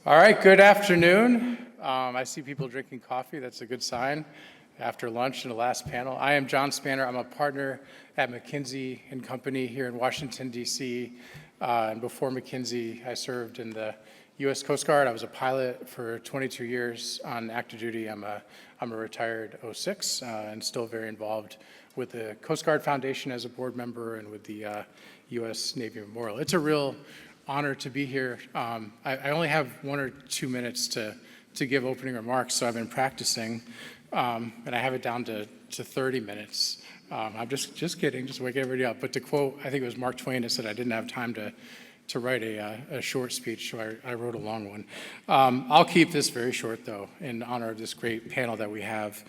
All right, good afternoon. I see people drinking coffee. That's a good sign after lunch in the last panel. I am John Spanner. I'm a partner at McKinsey & Company here in Washington, D.C. And before McKinsey, I served in the U.S. Coast Guard. I was a pilot for 22 years on active duty. I'm a retired 06 and still very involved with the Coast Guard Foundation as a board member and with the U.S. Navy Memorial. It's a real honor to be here. I only have 1 or 2 minutes to give opening remarks, so I've been practicing, and I have it down to 30 minutes. I'm just kidding, just waking everybody up. But to quote, I think it was Mark Twain that said I didn't have time to write a short speech, so I wrote a long one. I'll keep this very short, though, in honor of this great panel that we have.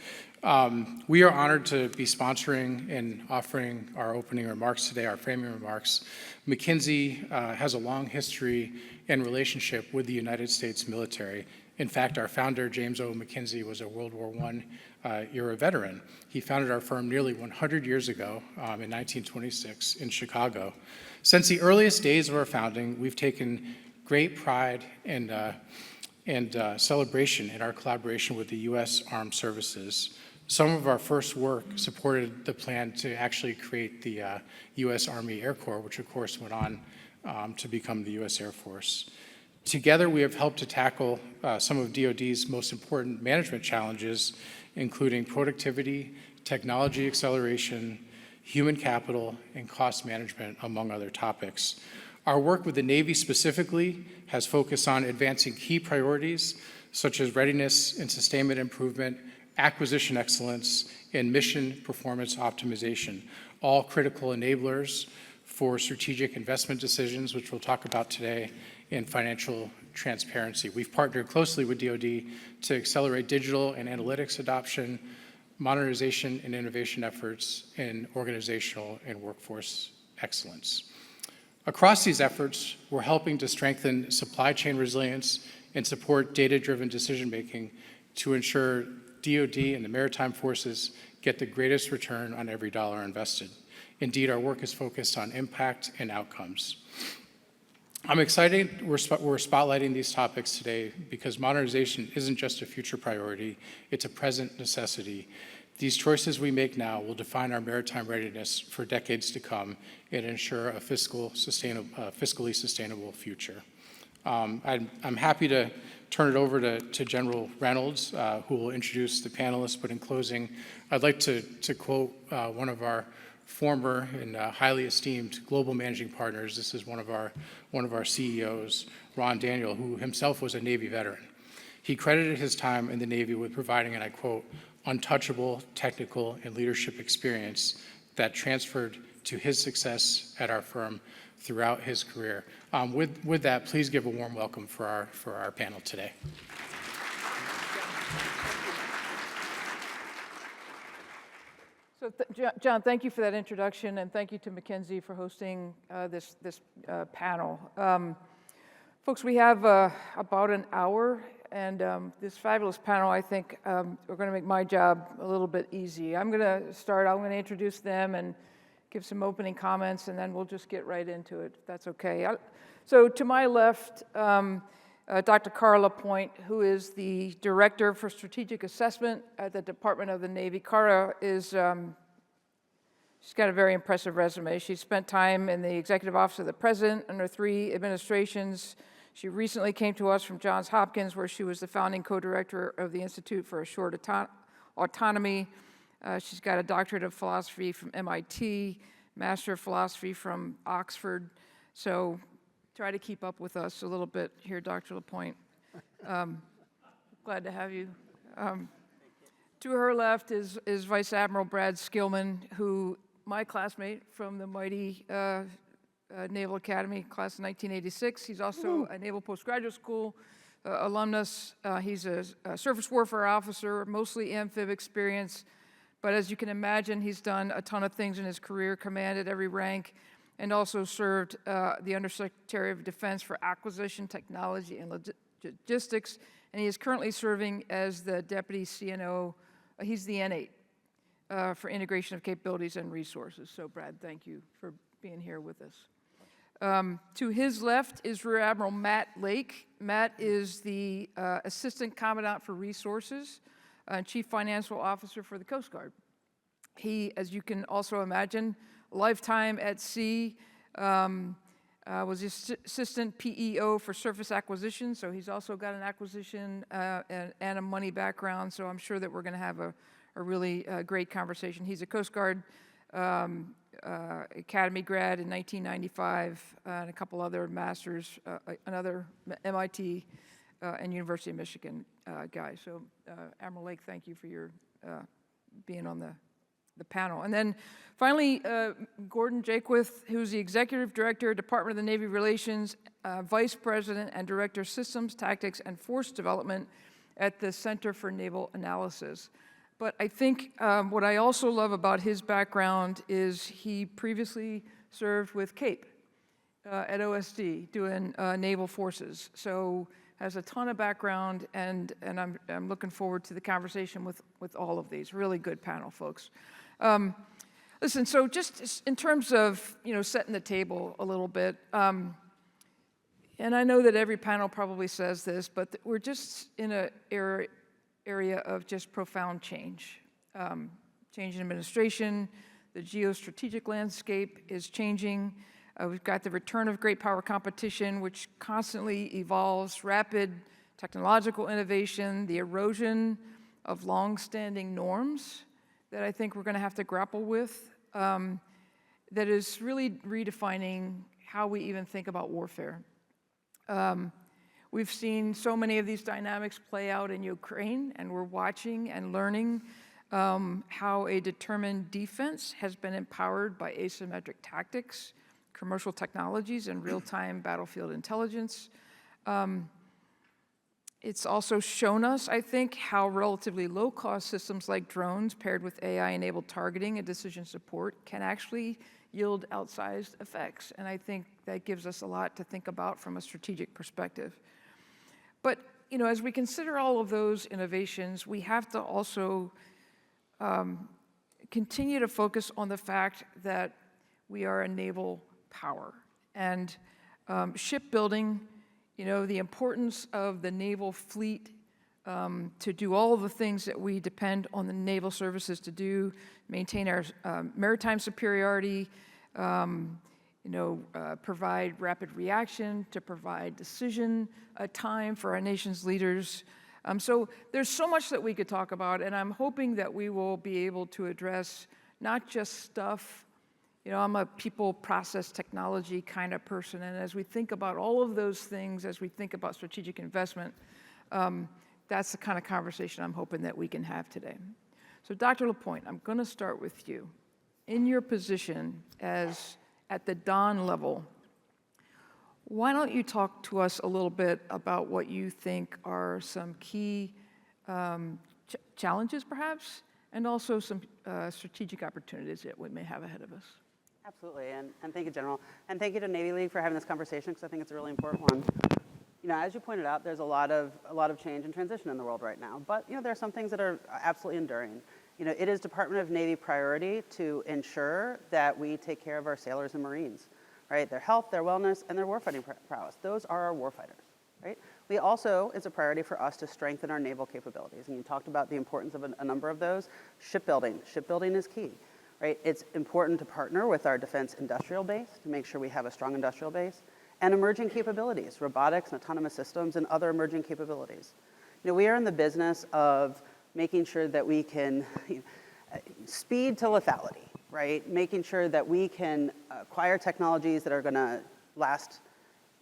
We are honored to be sponsoring and offering our opening remarks today, our framing remarks. McKinsey has a long history and relationship with the United States military. In fact, our founder, James O. McKinsey, was a World War I era veteran. He founded our firm nearly 100 years ago in 1926 in Chicago. Since the earliest days of our founding, we've taken great pride and celebration in our collaboration with the U.S. Armed Services. Some of our first work supported the plan to actually create the U.S. Army Air Corps, which of course went on to become the U.S. Air Force. Together, we have helped to tackle some of DoD's most important management challenges, including productivity, technology acceleration, human capital, and cost management, among other topics. Our work with the Navy specifically has focused on advancing key priorities such as readiness and sustainment improvement, acquisition excellence, and mission performance optimization, all critical enablers for strategic investment decisions, which we'll talk about today, and financial transparency. We've partnered closely with DoD to accelerate digital and analytics adoption, modernization and innovation efforts, and organizational and workforce excellence. Across these efforts, we're helping to strengthen supply chain resilience and support data-driven decision-making to ensure DoD and the maritime forces get the greatest return on every dollar invested. Indeed, our work is focused on impact and outcomes. I'm excited we're spotlighting these topics today because modernization isn't just a future priority, it's a present necessity. These choices we make now will define our maritime readiness for decades to come and ensure a fiscally sustainable future. I'm happy to turn it over to General Reynolds, who will introduce the panelists, but in closing, I'd like to quote one of our former and highly esteemed global managing partners. This is one of our CEOs, Ron Daniel, who himself was a Navy veteran. He credited his time in the Navy with providing, and I quote, untouchable technical and leadership experience that transferred to his success at our firm throughout his career. With that, please give a warm welcome for our panel today. So, John, thank you for that introduction, and thank you to McKinsey for hosting this panel. Folks, we have about an hour, and this fabulous panel, I think, are going to make my job a little bit easy. I'm going to introduce them and give some opening comments, and then we'll just get right into it, if that's okay. So to my left, Dr. Carla Point, who is the Director for Strategic Assessment at the Department of the Navy. Carla is, she's got a very impressive resume. She spent time in the Executive Office of the President under 3 administrations. She recently came to us from Johns Hopkins, where she was the founding co-director of the Institute for Assured Autonomy. She's got a doctorate of philosophy from MIT, Master of Philosophy from Oxford. So try to keep up with us a little bit here, Dr. LaPointe. Glad to have you. To her left is Vice Admiral Brad Skillman, who my classmate from the mighty Naval Academy, class of 1986. He's also a Naval Postgraduate School alumnus. He's a surface warfare officer, mostly amphib experience. But as you can imagine, he's done a ton of things in his career, commanded every rank, and also served the Undersecretary of Defense for Acquisition, Technology, and Logistics. And he is currently serving as the Deputy CNO. He's the N8 for Integration of Capabilities and Resources. So, Brad, thank you for being here with us. To his left is Rear Admiral Matt Lake. Matt is the Assistant Commandant for Resources and Chief Financial Officer for the Coast Guard. He, as you can also imagine, lifetime at sea, was Assistant PEO for Surface Acquisition, so he's also got an acquisition and a money background, so I'm sure that we're going to have a really great conversation. He's a Coast Guard Academy grad in 1995, and a couple other masters, another MIT and University of Michigan guy. So Admiral Lake, thank you for your being on the panel. And then finally, Gordon Jaquith, who's the Executive Director, Department of the Navy Relations, Vice President and Director, Systems, Tactics, and Force Development at the Center for Naval Analysis. But I think what I also love about his background is he previously served with CAPE at OSD doing naval forces. So has a ton of background, and I'm looking forward to the conversation with all of these. Really good panel, folks. Listen, so just in terms of, setting the table a little bit, and I know that every panel probably says this, but we're just in an area of just profound change. Change in administration, the geostrategic landscape is changing. We've got the return of great power competition, which constantly evolves, rapid technological innovation, the erosion of long-standing norms that I think we're going to have to grapple with, that is really redefining how we even think about warfare. We've seen so many of these dynamics play out in Ukraine, and we're watching and learning how a determined defense has been empowered by asymmetric tactics, commercial technologies, and real-time battlefield intelligence. It's also shown us, I think, how relatively low-cost systems like drones paired with AI-enabled targeting and decision support can actually yield outsized effects. And I think that gives us a lot to think about from a strategic perspective. But, as we consider all of those innovations, we have to also continue to focus on the fact that we are a naval power. And shipbuilding, the importance of the naval fleet to do all of the things that we depend on the naval services to do, maintain our maritime superiority, provide rapid reaction, to provide decision time for our nation's leaders. So there's so much that we could talk about, and I'm hoping that we will be able to address not just stuff. I'm a people, process, technology kind of person, and as we think about all of those things, as we think about strategic investment, that's the kind of conversation I'm hoping that we can have today. So Dr. LaPointe, I'm going to start with you. In your position as at the Don level, why don't you talk to us a little bit about what you think are some key challenges, perhaps, and also some strategic opportunities that we may have ahead of us? Absolutely, and thank you, General. And thank you to Navy League for having this conversation, because I think it's a really important one. As you pointed out, there's a lot of change and transition in the world right now. But, there are some things that are absolutely enduring. It is Department of Navy priority to ensure that we take care of our sailors and Marines, right? Their health, their wellness, and their warfighting prowess. Those are our warfighters, right? It's a priority for us to strengthen our naval capabilities. And you talked about the importance of a number of those. Shipbuilding. Shipbuilding is key. Right? It's important to partner with our defense industrial base to make sure we have a strong industrial base, and emerging capabilities, robotics and autonomous systems and other emerging capabilities. We are in the business of making sure that we can speed to lethality, right? Making sure that we can acquire technologies that are going to last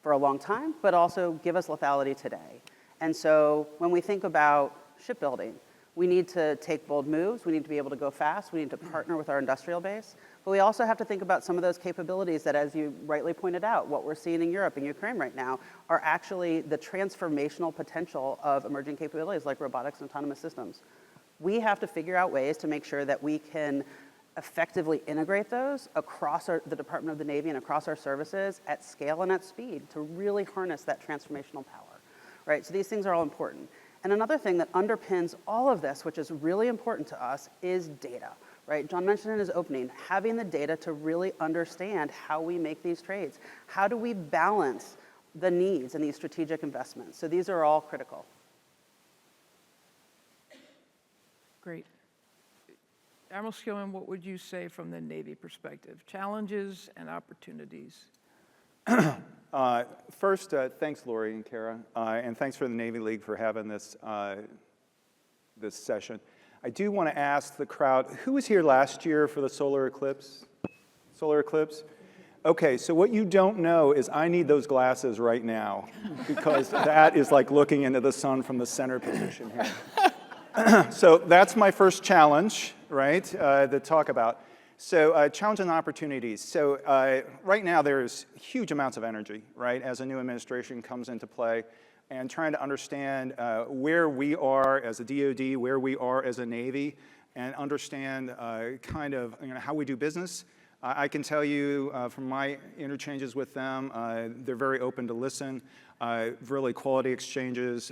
for a long time, but also give us lethality today. And so when we think about shipbuilding, we need to take bold moves. We need to be able to go fast. We need to partner with our industrial base. But we also have to think about some of those capabilities that, as you rightly pointed out, what we're seeing in Europe and Ukraine right now are actually the transformational potential of emerging capabilities like robotics and autonomous systems. We have to figure out ways to make sure that we can effectively integrate those across the Department of the Navy and across our services at scale and at speed to really harness that transformational power, right? So these things are all important. And another thing that underpins all of this, which is really important to us, is data, right? John mentioned in his opening, having the data to really understand how we make these trades. How do we balance the needs and these strategic investments? So these are all critical. Great. Admiral Skillman, what would you say from the Navy perspective? Challenges and opportunities. First, thanks, Lori and Kara, and thanks for the Navy League for having this, this session. I do want to ask the crowd, who was here last year for the solar eclipse? Solar eclipse? Okay, so what you don't know is I need those glasses right now, because that is like looking into the sun from the center position here. So that's my first challenge, right, to talk about. So challenge and opportunities. So right now there's huge amounts of energy, right, as a new administration comes into play, and trying to understand where we are as a DoD, where we are as a Navy, and understand kind of how we do business. I can tell you from my interchanges with them, they're very open to listen, really quality exchanges,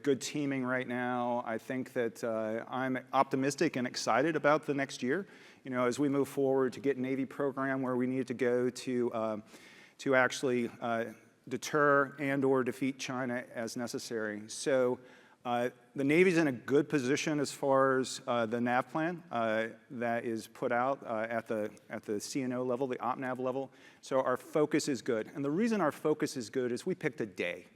good teaming right now. I think that I'm optimistic and excited about the next year, as we move forward to get Navy program where we need to go to actually deter and or defeat China as necessary. So the Navy's in a good position as far as the NAV plan that is put out at the CNO level, the OpNav level. So our focus is good. And the reason our focus is good is we picked a day,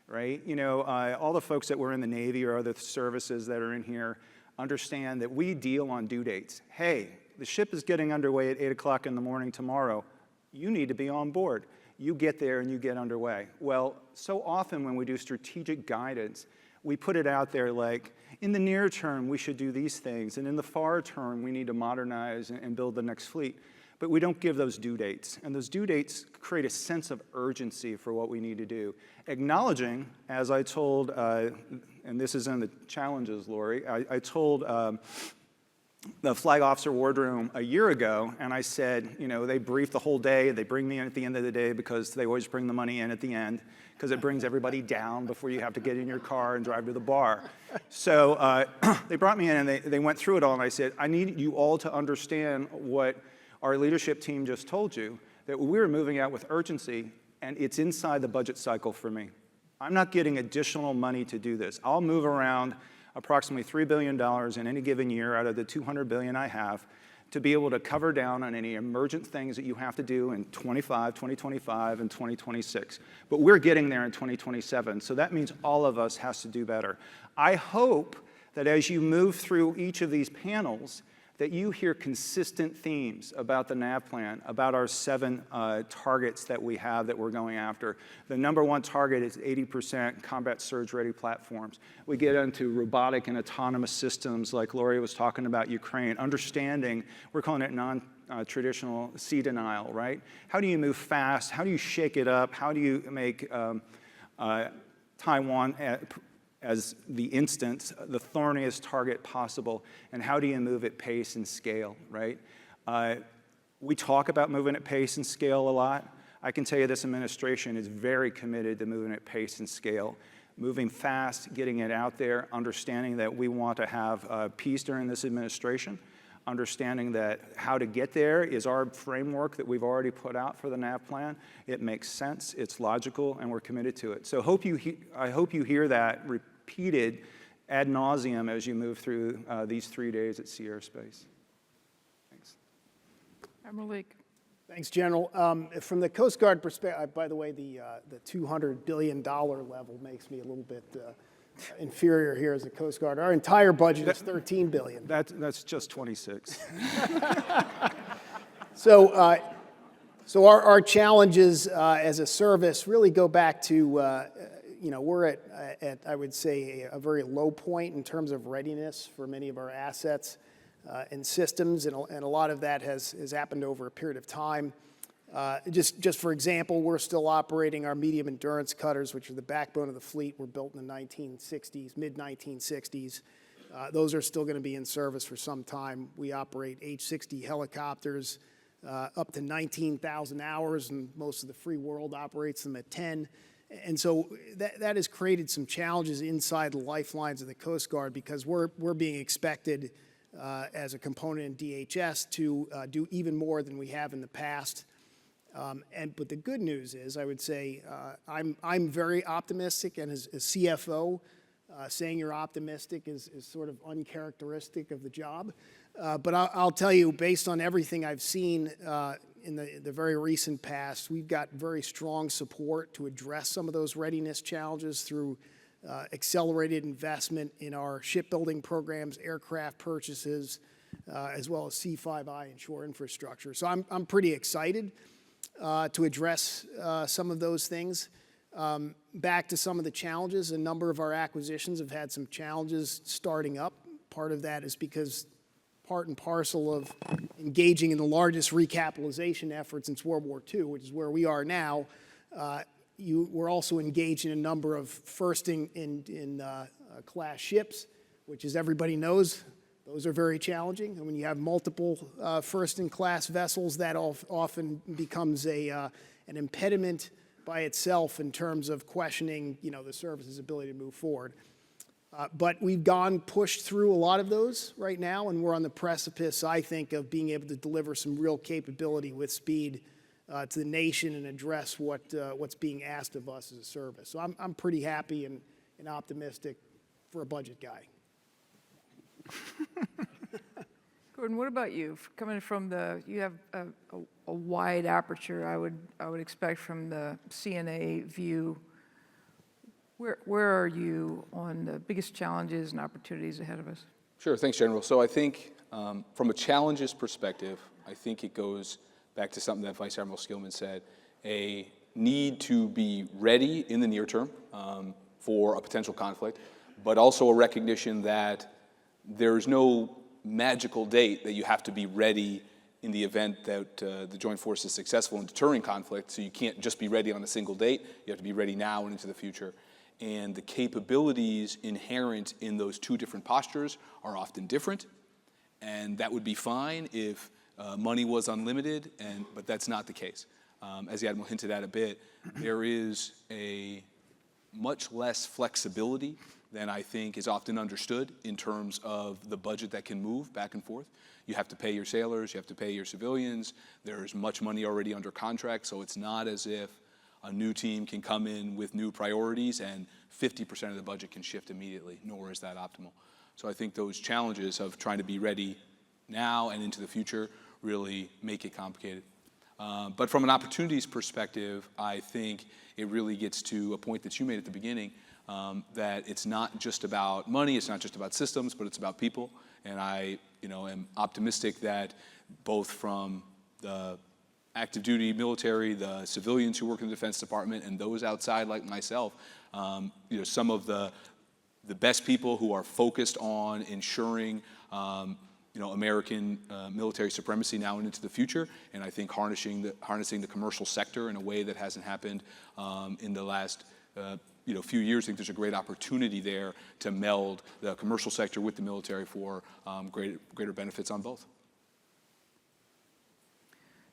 right? All the folks that were in the Navy or other services that are in here understand that we deal on due dates. Hey, the ship is getting underway at 8 o'clock in the morning tomorrow. You need to be on board. You get there and you get underway. Well, so often when we do strategic guidance, we put it out there like, in the near term, we should do these things, and in the far term, we need to modernize and build the next fleet. But we don't give those due dates, and those due dates create a sense of urgency for what we need to do. Acknowledging, as I told, and this is in the challenges, Lori, I told the flag officer wardroom a year ago, and I said, they brief the whole day, they bring me in at the end of the day because they always bring the money in at the end, because it brings everybody down before you have to get in your car and drive to the bar. So they brought me in and they went through it all, and I said, I need you all to understand what our leadership team just told you, that we're moving out with urgency, and it's inside the budget cycle for me. I'm not getting additional money to do this. I'll move around approximately $3 billion in any given year out of the $200 billion I have to be able to cover down on any emergent things that you have to do in 2025, and 2026. But we're getting there in 2027, so that means all of us has to do better. I hope that as you move through each of these panels, that you hear consistent themes about the NAV plan, about our 7 targets that we have that we're going after. The #1 target is 80% combat surge-ready platforms. We get into robotic and autonomous systems like Lori was talking about Ukraine, understanding, we're calling it non-traditional sea denial, right? How do you move fast? How do you shake it up? How do you make Taiwan as the instance, the thorniest target possible, and how do you move at pace and scale, right? We talk about moving at pace and scale a lot. I can tell you this administration is very committed to moving at pace and scale, moving fast, getting it out there, understanding that we want to have peace during this administration, understanding that how to get there is our framework that we've already put out for the NAV plan. It makes sense, it's logical, and we're committed to it. So I hope you hear that repeated ad nauseum as you move through these 3 days at Sea Airspace. Thanks. Admiral Lake. Thanks, General. From the Coast Guard perspective, by the way, the $200 billion level makes me a little bit inferior here as a Coast Guard. Our entire budget is $13 billion. That's just 26. So our challenges as a service really go back to, we're at I would say, a very low point in terms of readiness for many of our assets and systems, and a lot of that has happened over a period of time. Just for example, we're still operating our medium endurance cutters, which are the backbone of the fleet. Were built in the 1960s, mid-1960s. Those are still going to be in service for some time. We operate H-60 helicopters up to 19,000 hours, and most of the free world operates them at 10. And so that has created some challenges inside the lifelines of the Coast Guard, because we're being expected as a component in DHS to do even more than we have in the past. But the good news is, I would say, I'm very optimistic, and as CFO, saying you're optimistic is sort of uncharacteristic of the job. But I'll tell you, based on everything I've seen in the very recent past, we've got very strong support to address some of those readiness challenges through accelerated investment in our shipbuilding programs, aircraft purchases, as well as C5I and shore infrastructure. So I'm pretty excited to address some of those things. Back to some of the challenges, a number of our acquisitions have had some challenges starting up. Part of that is because part and parcel of engaging in the largest recapitalization effort since World War II, which is where we are now, we're also engaged in a number of first-in-class ships, which, as everybody knows, those are very challenging. And when you have multiple first-in-class vessels, that often becomes an impediment by itself in terms of questioning, the service's ability to move forward. But we've pushed through a lot of those right now, and we're on the precipice, I think, of being able to deliver some real capability with speed to the nation and address what's being asked of us as a service. So I'm pretty happy and optimistic for a budget guy. Gordon, what about you? Coming from you have a wide aperture, I would expect, from the CNA view. Where are you on the biggest challenges and opportunities ahead of us? Sure, thanks, General. So I think from a challenges perspective, I think it goes back to something that Vice Admiral Skillman said, a need to be ready in the near term for a potential conflict, but also a recognition that there's no magical date that you have to be ready in the event that the joint force is successful in deterring conflict. So you can't just be ready on a single date. You have to be ready now and into the future. And the capabilities inherent in those two different postures are often different. And that would be fine if money was unlimited, but that's not the case. As the Admiral hinted at a bit, there is a much less flexibility than I think is often understood in terms of the budget that can move back and forth. You have to pay your sailors, you have to pay your civilians, there's much money already under contract, so it's not as if a new team can come in with new priorities and 50% of the budget can shift immediately, nor is that optimal. So I think those challenges of trying to be ready now and into the future really make it complicated. But from an opportunities perspective, I think it really gets to a point that you made at the beginning, that it's not just about money, it's not just about systems, but it's about people. And I am optimistic that both from the active duty military, the civilians who work in the Defense Department, and those outside like myself, some of the best people who are focused on ensuring American military supremacy now and into the future, and I think harnessing the commercial sector in a way that hasn't happened in the last few years. I think there's a great opportunity there to meld the commercial sector with the military for greater benefits on both.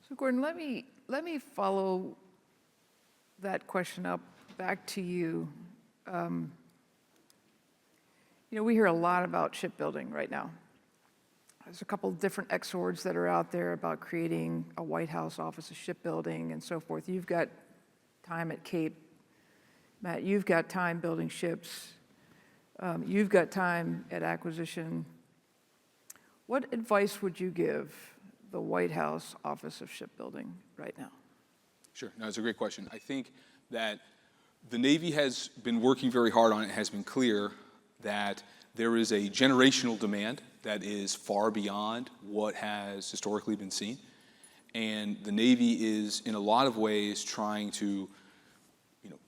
So Gordon, let me follow that question up back to you. We hear a lot about shipbuilding right now. There's a couple of different exhorts that are out there about creating a White House Office of Shipbuilding and so forth. You've got time at Cape. Matt, you've got time building ships. You've got time at acquisition. What advice would you give the White House Office of Shipbuilding right now? Sure, no, it's a great question. I think that the Navy has been working very hard on it. It has been clear that there is a generational demand that is far beyond what has historically been seen. And the Navy is, in a lot of ways, trying to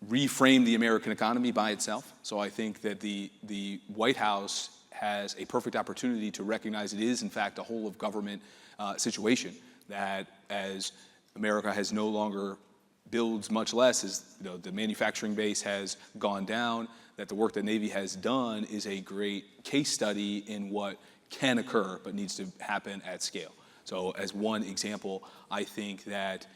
reframe the American economy by itself. So I think that the White House has a perfect opportunity to recognize it is, in fact, a whole of government situation, that as America has no longer builds much less, as the manufacturing base has gone down, that the work that Navy has done is a great case study in what can occur but needs to happen at scale. So as one example, I think that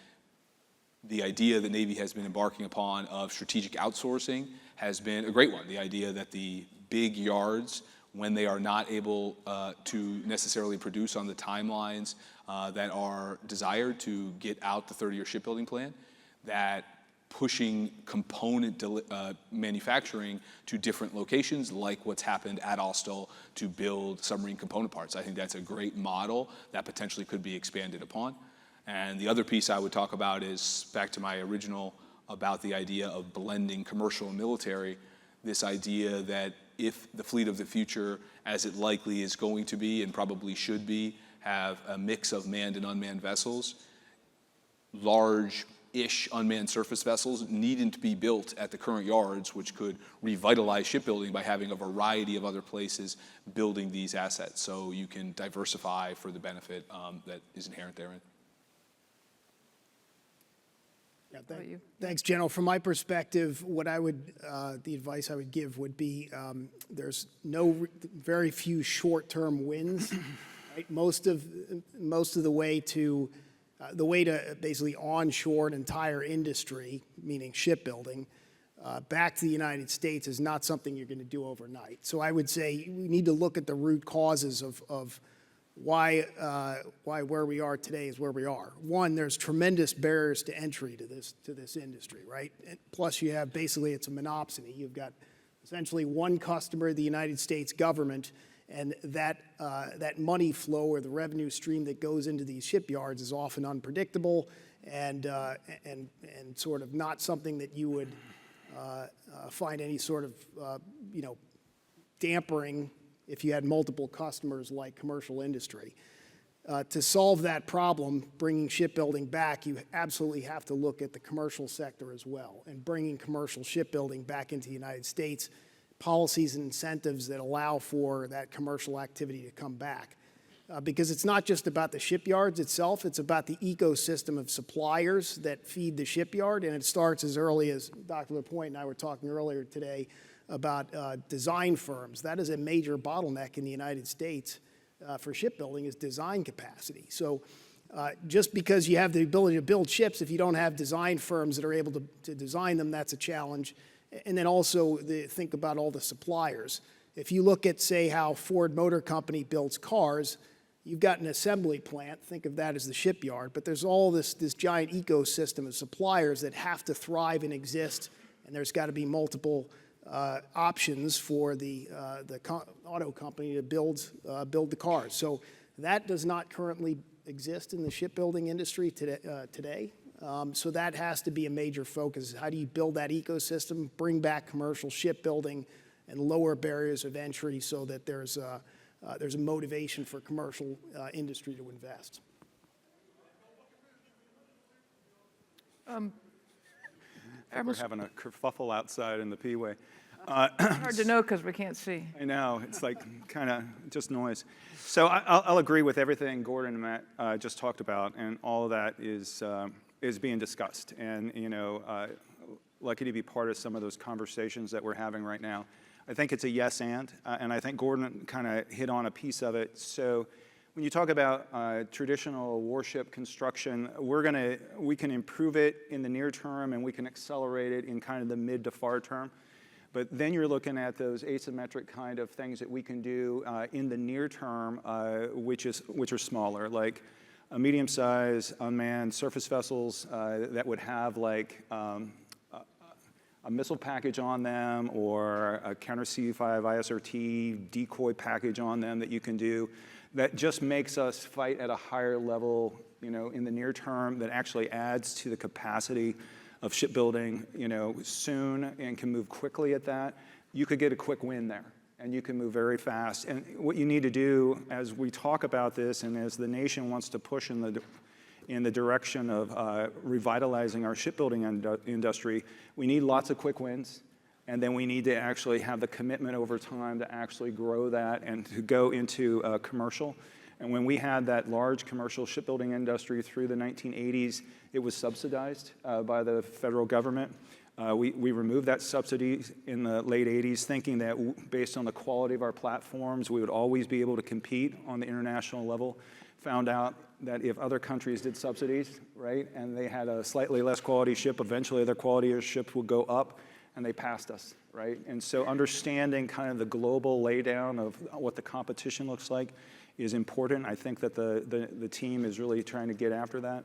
the idea that Navy has been embarking upon of strategic outsourcing has been a great one. The idea that the big yards when they are not able to necessarily produce on the timelines that are desired to get out the 30-year shipbuilding plan, that pushing component manufacturing to different locations, like what's happened at Austal to build submarine component parts. I think that's a great model that potentially could be expanded upon. And the other piece I would talk about is back to my original about the idea of blending commercial and military, this idea that if the fleet of the future, as it likely is going to be and probably should be, have a mix of manned and unmanned vessels, large-ish unmanned surface vessels needn't to be built at the current yards, which could revitalize shipbuilding by having a variety of other places building these assets. So you can diversify for the benefit that is inherent therein. Yeah, How about you? thanks, General. From my perspective, what I would, the advice I would give would be, there's very few short-term wins. Right? Most of the way to basically onshore an entire industry, meaning shipbuilding, back to the United States is not something you're going to do overnight. So I would say we need to look at the root causes of why where we are today is where we are. One, there's tremendous barriers to entry to this industry, right? And plus, you have basically it's a monopsony. You've got essentially one customer, the United States government, and that money flow or the revenue stream that goes into these shipyards is often unpredictable and sort of not something that you would find any sort of dampering if you had multiple customers like commercial industry. To solve that problem, bringing shipbuilding back, you absolutely have to look at the commercial sector as well, and bringing commercial shipbuilding back into the United States, policies and incentives that allow for that commercial activity to come back. Because it's not just about the shipyards itself, it's about the ecosystem of suppliers that feed the shipyard, and it starts as early as Dr. LaPointe and I were talking earlier today about design firms. That is a major bottleneck in the United States for shipbuilding is design capacity. So just because you have the ability to build ships, if you don't have design firms that are able to design them, that's a challenge. And then also think about all the suppliers. If you look at, say, how Ford Motor Company builds cars, you've got an assembly plant, think of that as the shipyard, but there's all this giant ecosystem of suppliers that have to thrive and exist, and there's got to be multiple options for the auto company to build the cars. So that does not currently exist in the shipbuilding industry today. So that has to be a major focus. How do you build that ecosystem, bring back commercial shipbuilding, and lower barriers of entry so that there's a motivation for commercial industry to invest? We're having a kerfuffle outside in the P-way. Hard to know because we can't see. I know, it's like kind of just noise. So I'll agree with everything Gordon and Matt just talked about, and all of that is being discussed. And, lucky to be part of some of those conversations that we're having right now. I think it's a yes and I think Gordon kind of hit on a piece of it. So when you talk about traditional warship construction, we can improve it in the near term and we can accelerate it in kind of the mid to far term. But then you're looking at those asymmetric kind of things that we can do in the near term, which are smaller, like a medium-sized unmanned surface vessels that would have like a missile package on them or a counter C-5 ISRT decoy package on them that you can do that just makes us fight at a higher level, in the near term, that actually adds to the capacity of shipbuilding, soon and can move quickly at that. You could get a quick win there and you can move very fast. And what you need to do as we talk about this and as the nation wants to push in the direction of revitalizing our shipbuilding industry, we need lots of quick wins. And then we need to actually have the commitment over time to actually grow that and to go into commercial. And when we had that large commercial shipbuilding industry through the 1980s, it was subsidized by the federal government. We removed that subsidy in the late 80s, thinking that based on the quality of our platforms, we would always be able to compete on the international level. Found out that if other countries did subsidies, right, and they had a slightly less quality ship, eventually their quality of ships would go up. and they passed us, right? And so understanding kind of the global laydown of what the competition looks like is important. I think that the team is really trying to get after that.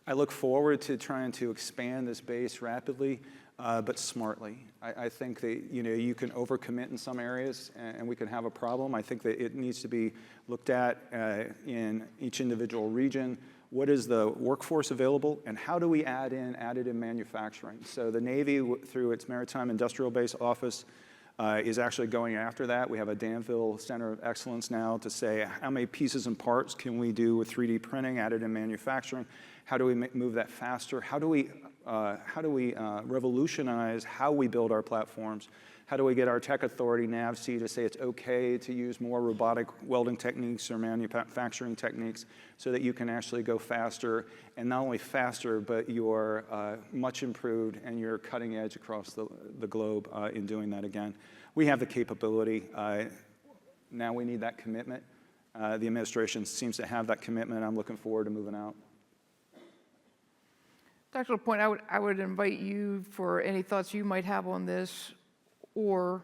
I look forward to trying to expand this base rapidly, but smartly. I think that you can overcommit in some areas, and we can have a problem. I think that it needs to be looked at in each individual region. What is the workforce available, and how do we add in additive manufacturing? So the Navy, through its Maritime Industrial Base Office, is actually going after that. We have a Danville Center of Excellence now to say how many pieces and parts can we do with 3D printing, additive manufacturing? How do we move that faster? How do we revolutionize how we build our platforms? How do we get our tech authority, NAVSEA, to say it's okay to use more robotic welding techniques or manufacturing techniques so that you can actually go faster, and not only faster, but you're much improved and you're cutting edge across the globe in doing that again. We have the capability. Now we need that commitment. The administration seems to have that commitment. I'm looking forward to moving out. Dr. LaPointe, I would invite you for any thoughts you might have on this, or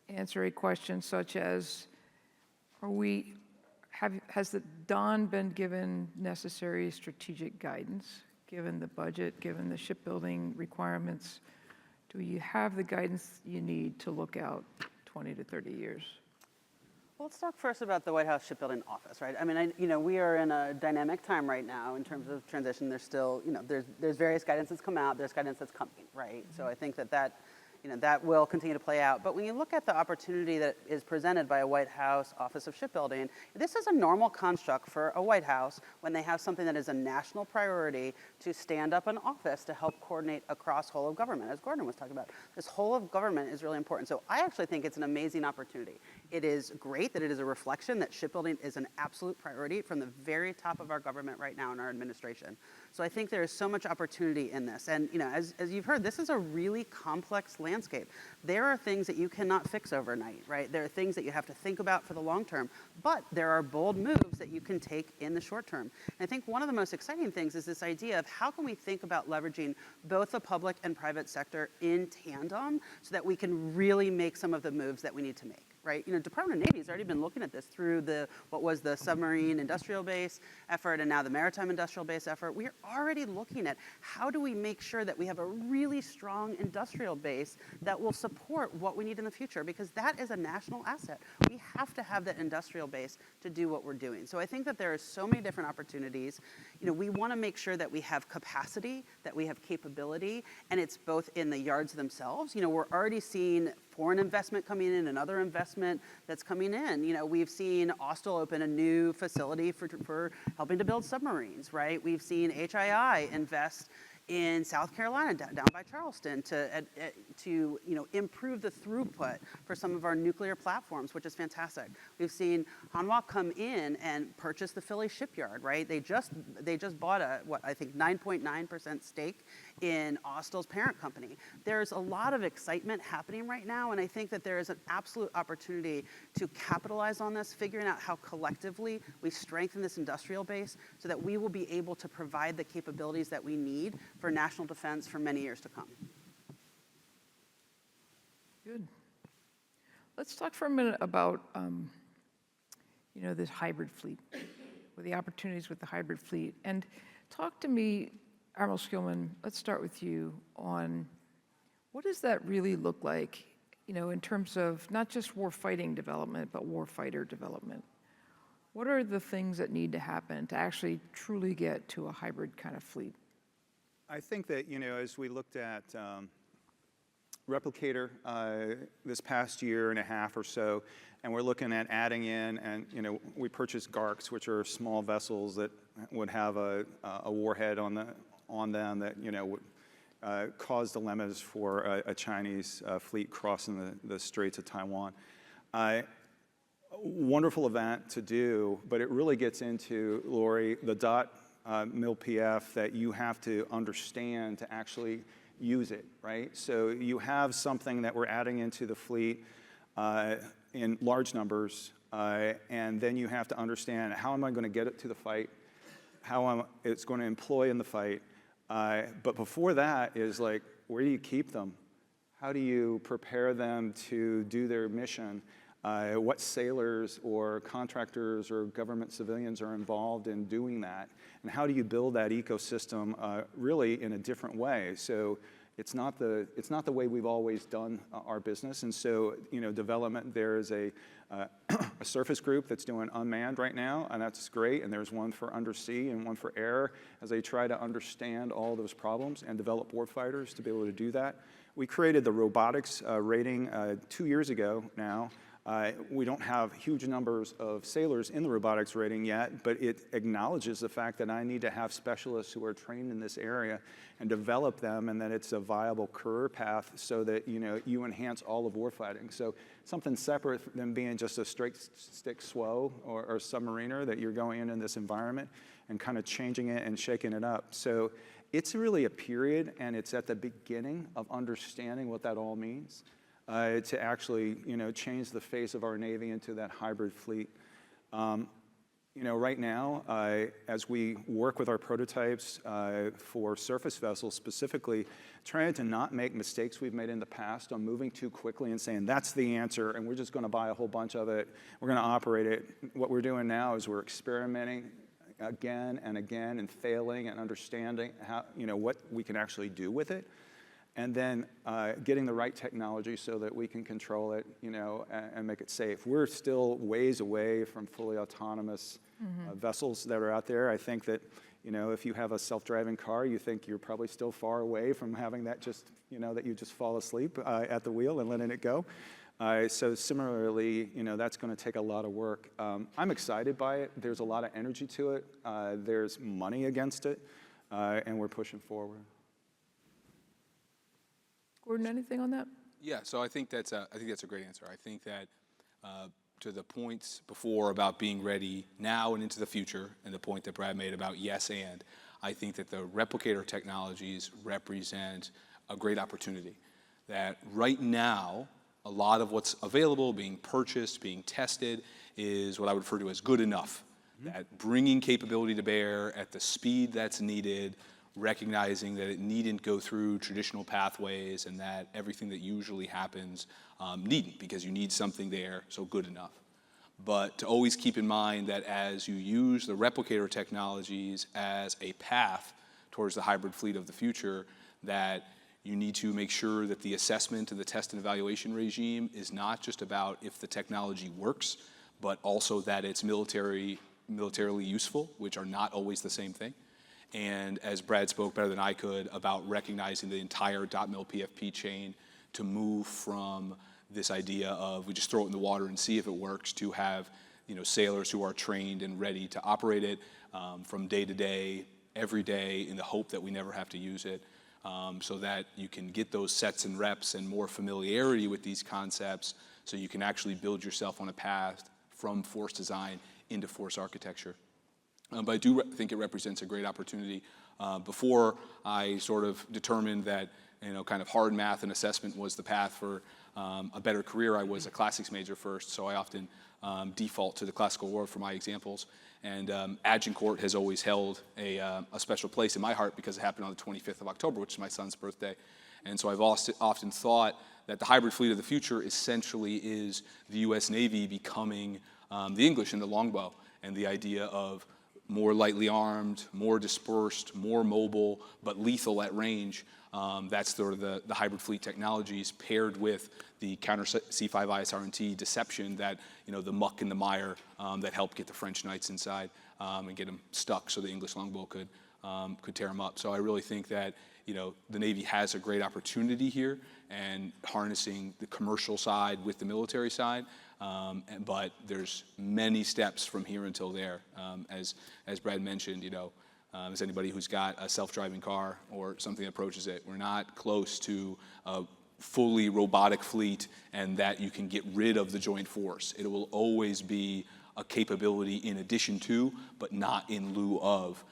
answer a question such as, has the Don been given necessary strategic guidance, given the budget, given the shipbuilding requirements? Do you have the guidance you need to look out 20 to 30 years? Well, let's talk first about the White House Shipbuilding Office, right? I mean, we are in a dynamic time right now in terms of transition. There's still, there's various guidance that's come out. There's guidance that's coming, right? So I think that will continue to play out. But when you look at the opportunity that is presented by a White House Office of Shipbuilding, this is a normal construct for a White House when they have something that is a national priority to stand up an office to help coordinate across whole of government, as Gordon was talking about. This whole of government is really important. So I actually think it's an amazing opportunity. It is great that it is a reflection that shipbuilding is an absolute priority from the very top of our government right now in our administration. So I think there is so much opportunity in this. And as you've heard, this is a really complex landscape. There are things that you cannot fix overnight, right? There are things that you have to think about for the long term, but there are bold moves that you can take in the short term. And I think one of the most exciting things is this idea of how can we think about leveraging both the public and private sector in tandem so that we can really make some of the moves that we need to make. Right? Department of Navy has already been looking at this through what was the submarine industrial base effort and now the maritime industrial base effort. We're already looking at how do we make sure that we have a really strong industrial base that will support what we need in the future, because that is a national asset. We have to have that industrial base to do what we're doing. So I think that there are so many different opportunities. We want to make sure that we have capacity, that we have capability, and it's both in the yards themselves. We're already seeing foreign investment coming in and other investment that's coming in. We've seen Austal open a new facility for helping to build submarines, right? We've seen HII invest in South Carolina, down by Charleston, to improve the throughput for some of our nuclear platforms, which is fantastic. We've seen Hanwha come in and purchase the Philly shipyard, right? They just bought I think 9.9% stake in Austal's parent company. There's a lot of excitement happening right now, and I think that there is an absolute opportunity to capitalize on this, figuring out how collectively we strengthen this industrial base so that we will be able to provide the capabilities that we need for national defense for many years to come. Good. Let's talk for a minute about this hybrid fleet, or the opportunities with the hybrid fleet. And talk to me, Admiral Skillman, let's start with you on what does that really look like, in terms of not just warfighting development, but warfighter development. What are the things that need to happen to actually truly get to a hybrid kind of fleet? I think that, as we looked at Replicator this past year and a half or so, and we're looking at adding in, and we purchased GARCs, which are small vessels that would have a warhead on them that would cause dilemmas for a Chinese fleet crossing the Straits of Taiwan. Wonderful event to do, but it really gets into, Lori, the MIL-PF that you have to understand to actually use it, right? So you have something that we're adding into the fleet in large numbers, and then you have to understand how am I going to get it to the fight, how it's going to employ in the fight. But before that is like, Where do you keep them? How do you prepare them to do their mission? What sailors or contractors or government civilians are involved in doing that? And how do you build that ecosystem really in a different way? So it's not the way we've always done our business. And so, development, there is a surface group that's doing unmanned right now, and that's great. And there's one for undersea and one for air as they try to understand all those problems and develop warfighters to be able to do that. We created the robotics rating 2 years ago now. We don't have huge numbers of sailors in the robotics rating yet, but it acknowledges the fact that I need to have specialists who are trained in this area and develop them, and that it's a viable career path so that you enhance all of warfighting. So something separate than being just a straight stick SWO or submariner, that you're going in this environment and kind of changing it and shaking it up. So it's really a period, and it's at the beginning of understanding what that all means. To actually, change the face of our Navy into that hybrid fleet. Right now, as we work with our prototypes for surface vessels specifically, trying to not make mistakes we've made in the past on moving too quickly and saying, that's the answer, and we're just going to buy a whole bunch of it. We're going to operate it. What we're doing now is we're experimenting again and again and failing and understanding how, what we can actually do with it. And then getting the right technology so that we can control it, and make it safe. We're still ways away from fully autonomous vessels that are out there. I think that, if you have a self-driving car, you think you're probably still far away from having that just, that you just fall asleep at the wheel and letting it go. So similarly, that's going to take a lot of work. I'm excited by it. There's a lot of energy to it. There's money against it, and we're pushing forward. Gordon, anything on that? Yeah, so I think that's a great answer. I think that to the points before about being ready now and into the future, and the point that Brad made about yes and, I think that the replicator technologies represent a great opportunity. That right now, a lot of what's available, being purchased, being tested, is what I would refer to as good enough. That bringing capability to bear at the speed that's needed, recognizing that it needn't go through traditional pathways, and that everything that usually happens needn't, because you need something there, so good enough. But to always keep in mind that as you use the replicator technologies as a path towards the hybrid fleet of the future, that you need to make sure that the assessment and the test and evaluation regime is not just about if the technology works, but also that it's militarily useful, which are not always the same thing. And as Brad spoke better than I could about recognizing the entire .mil PFP chain to move from this idea of we just throw it in the water and see if it works, to have sailors who are trained and ready to operate it from day to day, every day, in the hope that we never have to use it, so that you can get those sets and reps and more familiarity with these concepts, so you can actually build yourself on a path from force design into force architecture. But I do think it represents a great opportunity. Before I sort of determined that kind of hard math and assessment was the path for a better career, I was a classics major first, so I often default to the classical world for my examples. And Agincourt has always held a special place in my heart because it happened on the 25th of October, which is my son's birthday. And so I've often thought that the hybrid fleet of the future essentially is the U.S. Navy becoming the English in the longbow, and the idea of more lightly armed, more dispersed, more mobile, but lethal at range. That's sort of the hybrid fleet technologies paired with the counter C5ISR&T deception, that the muck and the mire that helped get the French knights inside and get them stuck so the English longbow could tear them up. So I really think that the Navy has a great opportunity here, and harnessing the commercial side with the military side. But there's many steps from here until there. As Brad mentioned, as anybody who's got a self-driving car or something that approaches it, we're not close to a fully robotic fleet and that you can get rid of the joint force. It will always be a capability in addition to, but not in lieu of,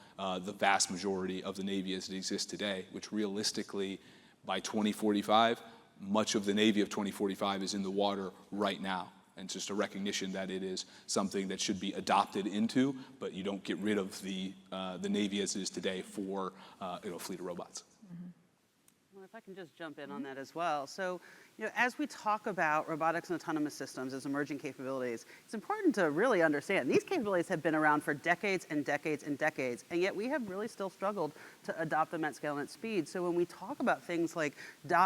the vast majority of the Navy as it exists today, which realistically, by 2045, much of the Navy of 2045 is in the water right now. And it's just a recognition that it is something that should be adopted into, but you don't get rid of the Navy as it is today for a fleet of robots. Well, If I can just jump in on that as well. So, as we talk about robotics and autonomous systems as emerging capabilities, it's important to really understand these capabilities have been around for decades and decades and decades, and yet we have really still struggled to adopt them at scale and at speed. So when we talk about things like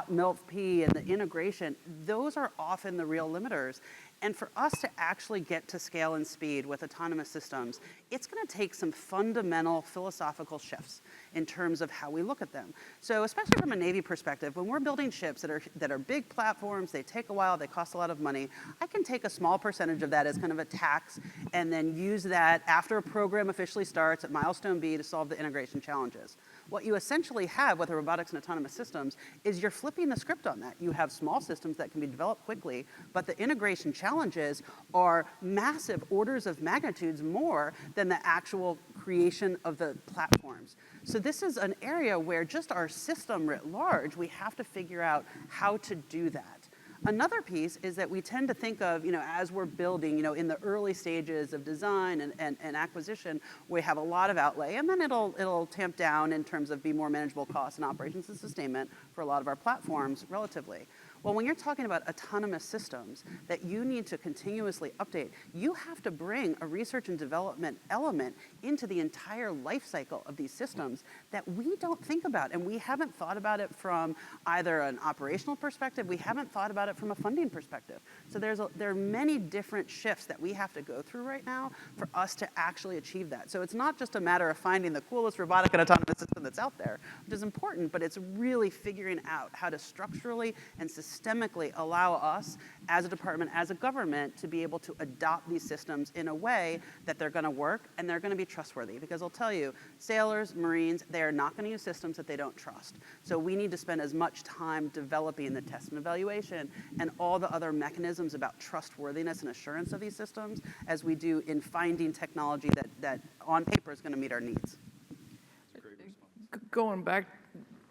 .mil/p and the integration, those are often the real limiters. And for us to actually get to scale and speed with autonomous systems, it's going to take some fundamental philosophical shifts in terms of how we look at them. So especially from a Navy perspective, when we're building ships that are big platforms, they take a while, they cost a lot of money, I can take a small percentage of that as kind of a tax and then use that after a program officially starts at milestone B to solve the integration challenges. What you essentially have with robotics and autonomous systems is you're flipping the script on that. You have small systems that can be developed quickly, but the integration challenges are massive orders of magnitudes more than the actual creation of the platforms. So this is an area where just our system writ large, we have to figure out how to do that. Another piece is that we tend to think of, as we're building, in the early stages of design and acquisition, we have a lot of outlay, and then it'll tamp down in terms of be more manageable costs and operations and sustainment for a lot of our platforms relatively. Well, when you're talking about autonomous systems that you need to continuously update, you have to bring a research and development element into the entire life cycle of these systems that we don't think about. And we haven't thought about it from either an operational perspective, we haven't thought about it from a funding perspective. So there are many different shifts that we have to go through right now for us to actually achieve that. So it's not just a matter of finding the coolest robotic and autonomous system that's out there, which is important, but it's really figuring out how to structurally and systemically allow us as a department, as a government, to be able to adopt these systems in a way that they're going to work and they're going to be trustworthy. Because I'll tell you, sailors, Marines, they are not going to use systems that they don't trust. So we need to spend as much time developing the test and evaluation and all the other mechanisms about trustworthiness and assurance of these systems as we do in finding technology that on paper is going to meet our needs. Going back,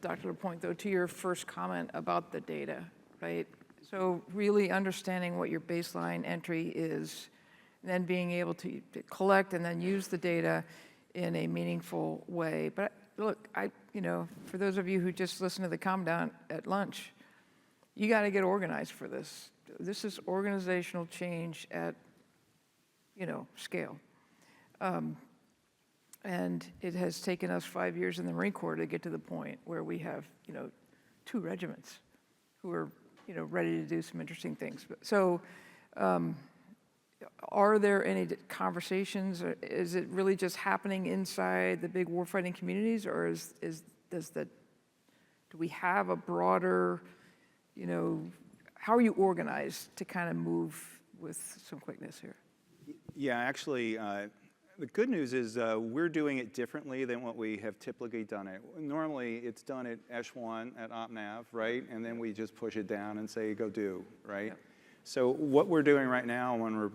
Dr. LaPointe, though, to your first comment about the data, right? So really understanding what your baseline entry is, and then being able to collect and then use the data in a meaningful way. But look, for those of you who just listened to the calm down at lunch, you got to get organized for this. This is organizational change at, scale. And it has taken us 5 years in the Marine Corps to get to the point where we have, 2 regiments who are, ready to do some interesting things. So are there any conversations, or is it really just happening inside the big warfighting communities, or do we have a broader, how are you organized to kind of move with some quickness here? Yeah, actually, the good news is we're doing it differently than what we have typically done it. Normally, it's done at Echelon at OpNav, right? And then we just push it down and say, go do, right? Yep. So what we're doing right now when we're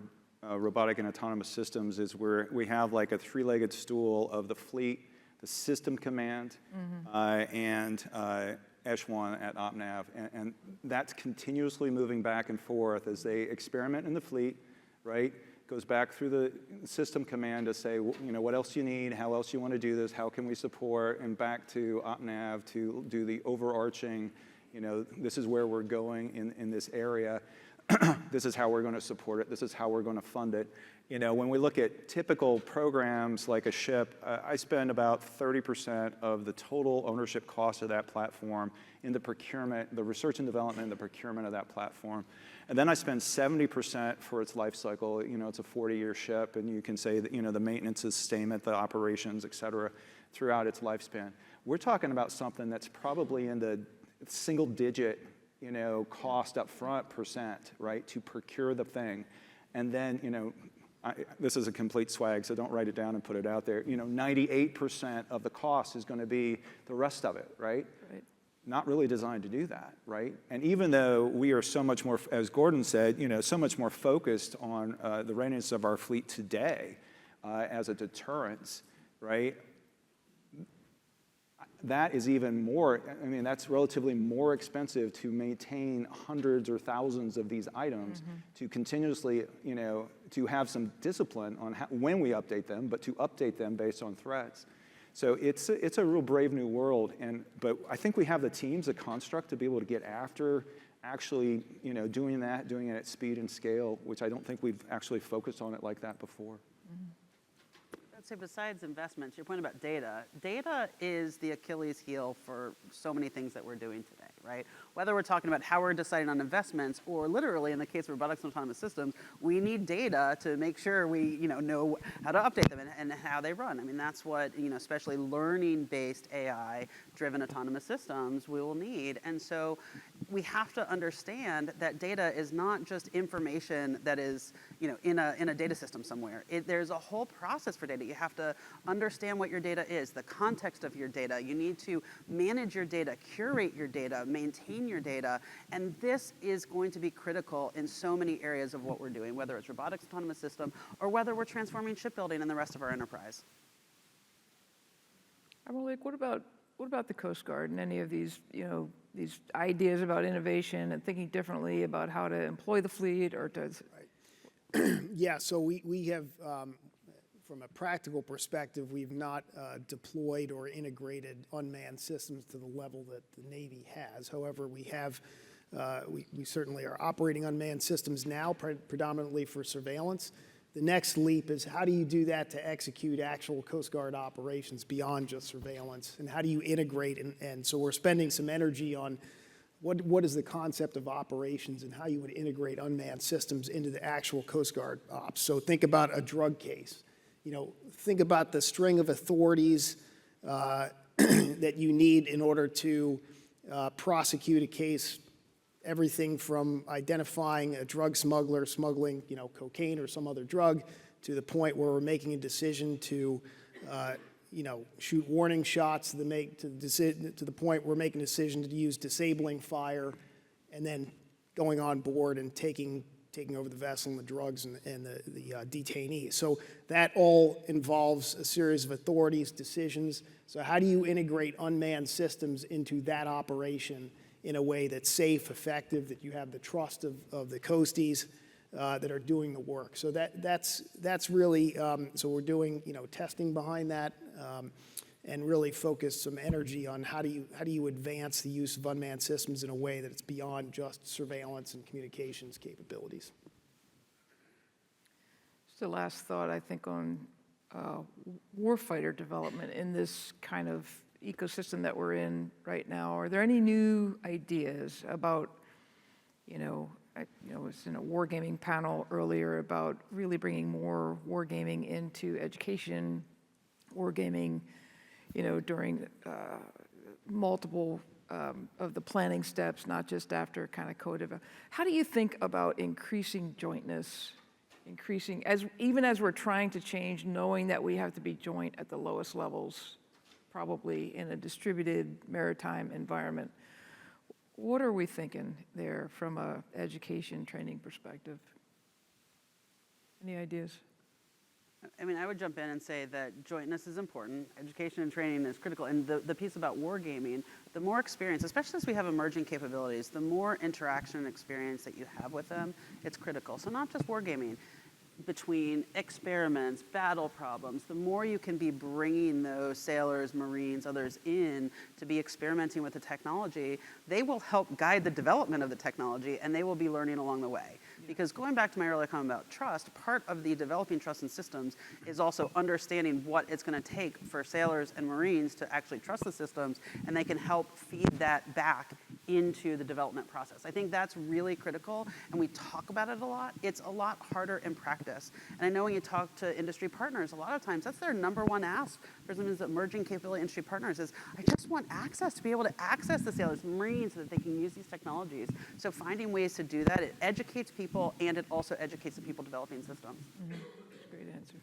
robotic and autonomous systems is we have like a 3-legged stool of the fleet, the system command, and Echelon at OpNav. And that's continuously moving back and forth as they experiment in the fleet, right? Goes back through the system command to say, what else you need, how else you want to do this, how can we support, and back to OpNav to do the overarching, this is where we're going in this area. This is how we're going to support it. This is how we're going to fund it. When we look at typical programs like a ship, I spend about 30% of the total ownership cost of that platform in the procurement, the research and development, and the procurement of that platform. And then I spend 70% for its life cycle. It's a 40-year ship, and you can say that, the maintenance, the sustainment, the operations, et cetera, throughout its lifespan. We're talking about something that's probably in the single-digit, cost up front percent, right, to procure the thing. And then, this is a complete swag, so don't write it down and put it out there. 98% of the cost is going to be the rest of it, right? Right. Not really designed to do that, right? And even though we are so much more, as Gordon said, so much more focused on the readiness of our fleet today as a deterrence, right? That is even more, that's relatively more expensive to maintain hundreds or thousands of these items, to continuously, to have some discipline on when we update them, but to update them based on threats. So it's a real brave new world, but I think we have the teams, the construct to be able to get after actually, doing it at speed and scale, which I don't think we've actually focused on it like that before. I'd say besides investments, your point about data is the Achilles heel for so many things that we're doing today, right? Whether we're talking about how we're deciding on investments, or literally in the case of robotics and autonomous systems, we need data to make sure we know how to update them and how they run. I mean, that's what, especially learning-based AI-driven autonomous systems we will need. And so we have to understand that data is not just information that is in a data system somewhere. There's a whole process for data. You have to understand what your data is, the context of your data. You need to manage your data, curate your data, maintain your data. And this is going to be critical in so many areas of what we're doing, whether it's robotics, autonomous system, or whether we're transforming shipbuilding and the rest of our enterprise. What about the Coast Guard and any of these, these ideas about innovation and thinking differently about how to employ the fleet or to... Yeah, so we have, from a practical perspective, we've not deployed or integrated unmanned systems to the level that the Navy has. However, we have, we certainly are operating unmanned systems now, predominantly for surveillance. The next leap is how do you do that to execute actual Coast Guard operations beyond just surveillance? And how do you integrate? And so we're spending some energy on what is the concept of operations and how you would integrate unmanned systems into the actual Coast Guard ops. So think about a drug case. Think about the string of authorities that you need in order to prosecute a case. Everything from identifying a drug smuggler smuggling, cocaine or some other drug, to the point where we're making a decision to, shoot warning shots, to the point we're making a decision to use disabling fire, and then going on board and taking over the vessel and the drugs and the detainees. So that all involves a series of authorities, decisions. So how do you integrate unmanned systems into that operation in a way that's safe, effective, that you have the trust of the coasties that are doing the work? So that's really, so we're doing testing behind that and really focus some energy on how do you advance the use of unmanned systems in a way that it's beyond just surveillance and communications capabilities. Just a last thought, I think, on warfighter development in this kind of ecosystem that we're in right now. Are there any new ideas about, I was in a wargaming panel earlier about really bringing more wargaming into education, wargaming, during multiple of the planning steps, not just after kind of code. How do you think about increasing jointness, even as we're trying to change, knowing that we have to be joint at the lowest levels, probably in a distributed maritime environment? What are we thinking there from a education training perspective? Any ideas? I mean, I would jump in and say that jointness is important, education and training is critical, and the piece about wargaming, the more experience, especially as we have emerging capabilities, the more interaction and experience that you have with them, it's critical. So not just wargaming, between experiments, battle problems, the more you can be bringing those sailors, Marines, others in to be experimenting with the technology, they will help guide the development of the technology and they will be learning along the way. Because going back to my earlier comment about trust, part of the developing trust in systems is also understanding what it's going to take for sailors and Marines to actually trust the systems, and they can help feed that back into the development process. I think that's really critical, and we talk about it a lot. It's a lot harder in practice. And I know when you talk to industry partners, a lot of times that's their number one ask for some of these emerging capability industry partners is, I just want access to be able to access the sailors and Marines so that they can use these technologies. So finding ways to do that, it educates people and it also educates the people developing systems. Mm-hmm. That's a great answer.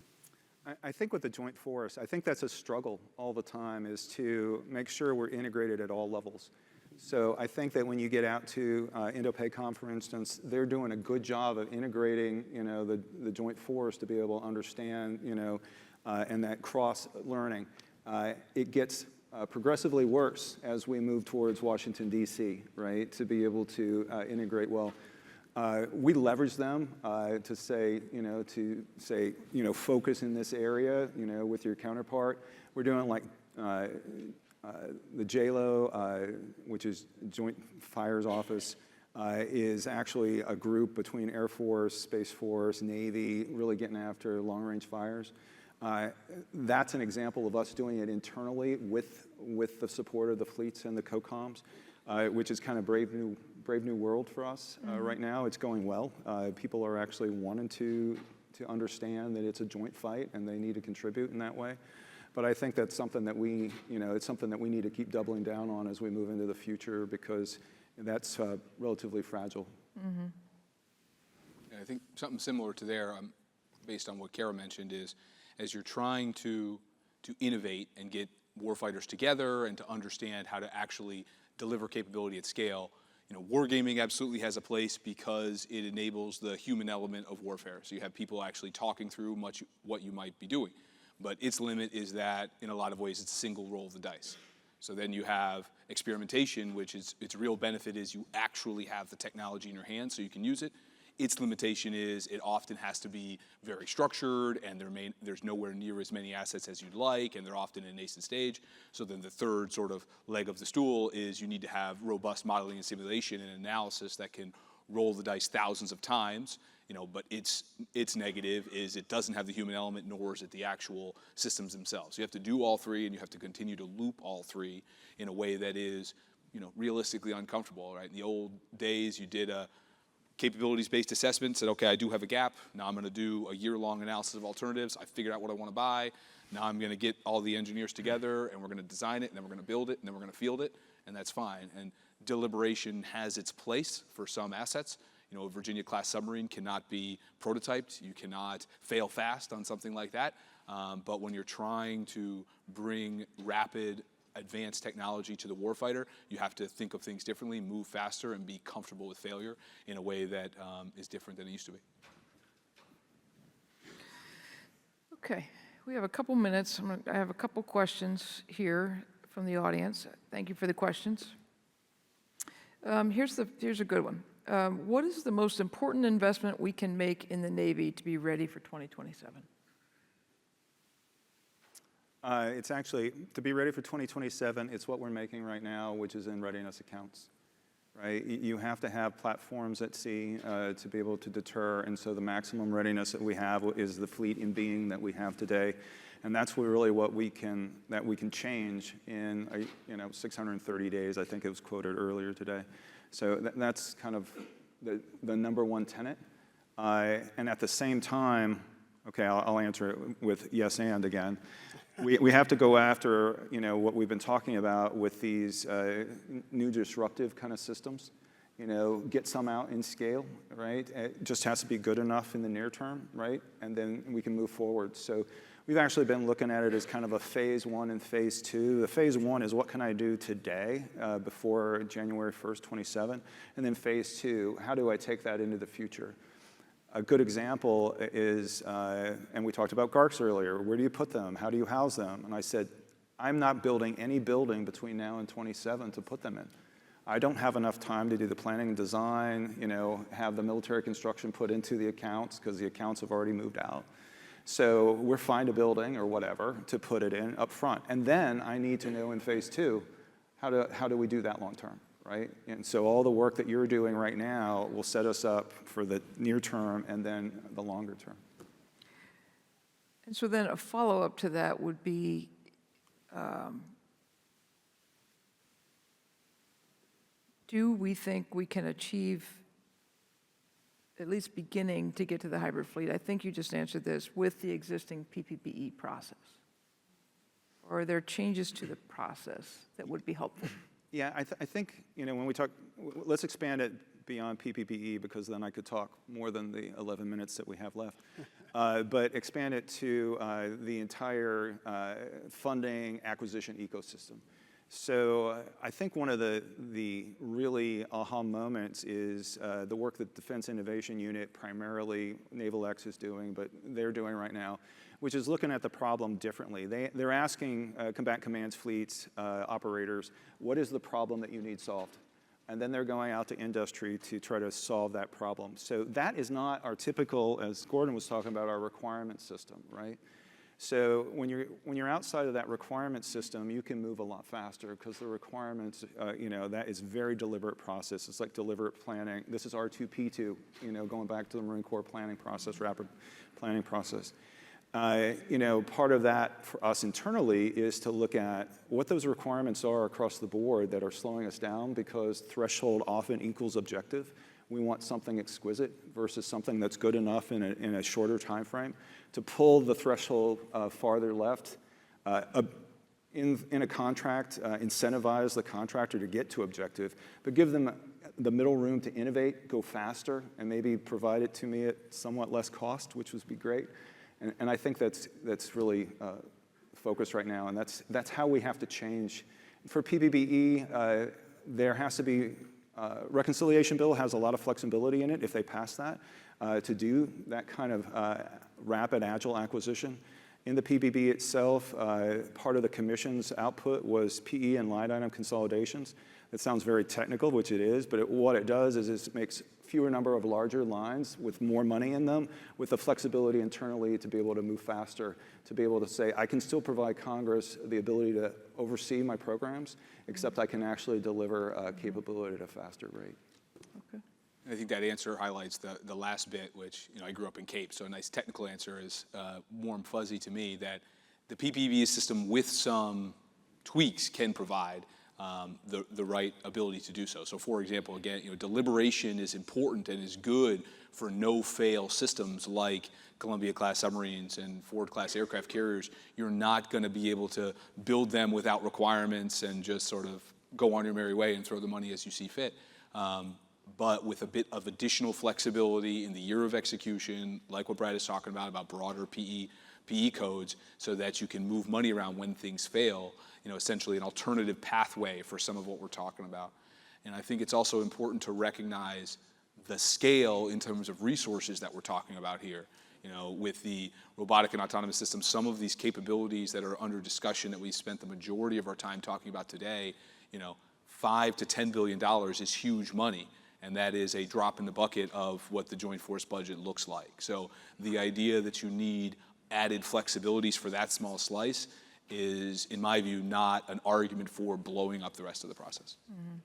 I think with the joint force, I think that's a struggle all the time, is to make sure we're integrated at all levels. So I think that when you get out to Indo-PACOM, for instance, they're doing a good job of integrating, the joint force to be able to understand, and that cross-learning. It gets progressively worse as we move towards Washington, D.C., right, to be able to integrate well. We leverage them to say, focus in this area, with your counterpart. We're doing like The JLO, which is Joint Fires Office, is actually a group between Air Force, Space Force, Navy, really getting after long-range fires. That's an example of us doing it internally with the support of the fleets and the COCOMs, which is kind of brave new world for us right now. It's going well. People are actually wanting to understand that it's a joint fight and they need to contribute in that way. But I think that's something that it's something that we need to keep doubling down on as we move into the future, because that's relatively fragile. And I think something similar to there, based on what Kara mentioned, is as you're trying to innovate and get warfighters together and to understand how to actually deliver capability at scale, wargaming absolutely has a place because it enables the human element of warfare. So you have people actually talking through what you might be doing. But its limit is that, in a lot of ways, it's a single roll of the dice. So then you have experimentation, which is its real benefit is you actually have the technology in your hands so you can use it. Its limitation is it often has to be very structured, and there's nowhere near as many assets as you'd like, and they're often in a nascent stage. So then the third sort of leg of the stool is you need to have robust modeling and simulation and analysis that can roll the dice thousands of times. But its negative is it doesn't have the human element, nor is it the actual systems themselves. You have to do all three, and you have to continue to loop all three in a way that is, realistically uncomfortable, right? In the old days, you did a capabilities-based assessment, said, okay, I do have a gap. Now I'm going to do a year-long analysis of alternatives. I figured out what I want to buy. Now I'm going to get all the engineers together, and we're going to design it, and then we're going to build it, and then we're going to field it, and that's fine. And deliberation has its place for some assets. A Virginia-class submarine cannot be prototyped. You cannot fail fast on something like that. But when you're trying to bring rapid, advanced technology to the warfighter, you have to think of things differently, move faster, and be comfortable with failure in a way that is different than it used to be. Okay, we have a couple minutes. I have a couple questions here from the audience. Thank you for the questions. Here's a good one. What is the most important investment we can make in the Navy to be ready for 2027? It's actually, to be ready for 2027, it's what we're making right now, which is in readiness accounts, right? You have to have platforms at sea to be able to deter, and so the maximum readiness that we have is the fleet in being that we have today. And that's really what we can change in 630 days, I think it was quoted earlier today. So that's kind of the number one tenet. And at the same time, okay, I'll answer it with yes and again. We have to go after what we've been talking about with these new disruptive kind of systems. Get some out in scale, right? It just has to be good enough in the near term, right? And then we can move forward. So we've actually been looking at it as kind of a phase 1 and phase 2. The phase 1 is what can I do today before January 1st, 27? And then phase 2, how do I take that into the future? A good example is, and we talked about GARCs earlier, where do you put them? How do you house them? And I said, I'm not building any building between now and 27 to put them in. I don't have enough time to do the planning and design, have the military construction put into the accounts because the accounts have already moved out. So we're find a building or whatever to put it in up front. And then I need to know in phase 2, how do we do that long term, right? And so all the work that you're doing right now will set us up for the near term and then the longer term. And so then a follow-up to that would be, do we think we can achieve, at least beginning to get to the hybrid fleet? I think you just answered this, with the existing PPBE process. Or are there changes to the process that would be helpful? Yeah, I think, when we talk, let's expand it beyond PPBE, because then I could talk more than the 11 minutes that we have left. But expand it to the entire funding acquisition ecosystem. So I think one of the really aha moments is the work that Defense Innovation Unit, primarily Naval X, is doing, but they're doing right now, which is looking at the problem differently. They're asking combatant commands, fleets, operators, what is the problem that you need solved? And then they're going out to industry to try to solve that problem. So that is not our typical, as Gordon was talking about, our requirement system, right? So when you're outside of that requirement system, you can move a lot faster because the requirements, that is very deliberate process. It's like deliberate planning. This is R2P2, going back to the Marine Corps planning process, rapid planning process. Part of that for us internally is to look at what those requirements are across the board that are slowing us down, because threshold often equals objective. We want something exquisite versus something that's good enough in a shorter time frame. To pull the threshold farther left in a contract, incentivize the contractor to get to objective, but give them the middle room to innovate, go faster, and maybe provide it to me at somewhat less cost, which would be great. And I think that's really focused right now, and that's how we have to change. For PBBE, there has to be reconciliation bill has a lot of flexibility in it if they pass that to do that kind of rapid, agile acquisition. In the PBB itself, part of the commission's output was PE and line item consolidations. It sounds very technical, which it is, but what it does is it makes fewer number of larger lines with more money in them, with the flexibility internally to be able to move faster, to be able to say, I can still provide Congress the ability to oversee my programs, except I can actually deliver capability at a faster rate. Okay. I think that answer highlights the last bit, which, I grew up in Cape, so a nice technical answer is warm fuzzy to me, that the PPV system with some tweaks can provide the right ability to do so. So for example, again, deliberation is important and is good for no-fail systems like Columbia-class submarines and Ford-class aircraft carriers. You're not going to be able to build them without requirements and just sort of go on your merry way and throw the money as you see fit. But with a bit of additional flexibility in the year of execution, like what Brad is talking about broader PE codes, so that you can move money around when things fail, essentially an alternative pathway for some of what we're talking about. And I think it's also important to recognize the scale in terms of resources that we're talking about here. With the robotic and autonomous systems, some of these capabilities that are under discussion that we spent the majority of our time talking about today, $5 to $10 billion is huge money. And that is a drop in the bucket of what the Joint Force budget looks like. So the idea that you need added flexibilities for that small slice is, in my view, not an argument for blowing up the rest of the process. Mm-hmm.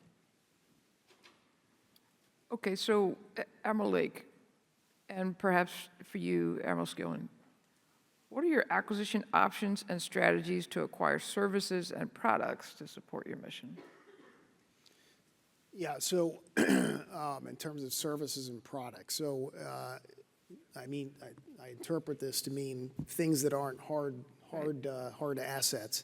Okay, so Admiral Lake, and perhaps for you, Admiral Skillen, what are your acquisition options and strategies to acquire services and products to support your mission? Yeah, so in terms of services and products, so I interpret this to mean things that aren't hard assets.